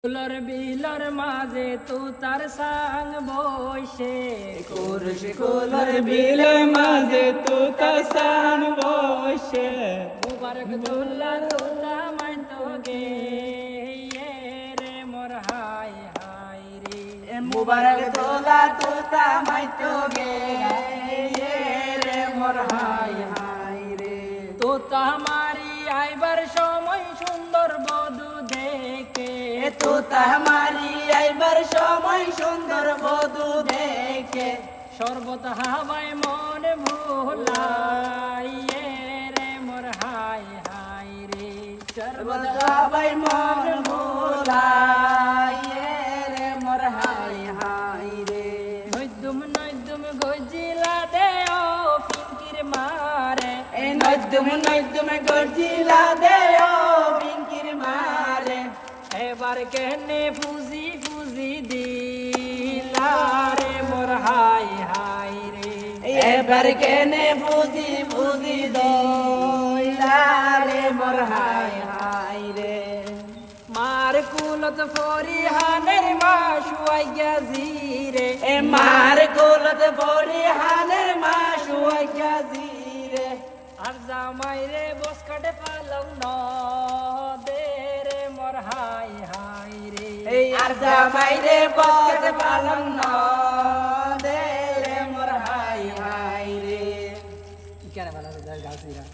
কুলর বিলর মাঝে তু তার সাং বসে কুরশ কুলর বিলর মাঝে তু তার সাং বসে মুবারক তুল্লা তুল্লা মাইতো গে রে মোর হাই হাই রে মুবারক তুল্লা তুল্লা মাইতো গে রে মোর হাই হাই রে তো তামারি আইবার সময় সুন্দর বধূ দেখে তো তামারি আইবার সময় সুন্দর বধূ দেখে সর্বত হাওয়ায় মন ভোলাই রে মোর হাই হাই রে সর্বত হাওয়ায় মন ভোলাই রে মোর হাই হাই রে নৈদুম নৈদুম গজিলা দে ও ফিঙ্কির মারে নৈদুম গজিলা দে ও ফিঙ্কির মারে এবার কেনে ফুজি ফুজি দিলা রে মোর হাই হাই রে এবার কেনে ফুজি ফুজি দিলা রে মোর হাই হাই রে মার কুলত ফরিহানের মা শুয়াই গেছি রে মার কুলত ফরিহানের মা শুয়াই গেছি রে আর জামাই রে বস কাটে পালং ন দে রে মোর হাই হাই রে আর জামাই রে বস পালং ন দে রে মোর হাই হাই রে কেন বানা গাছিরা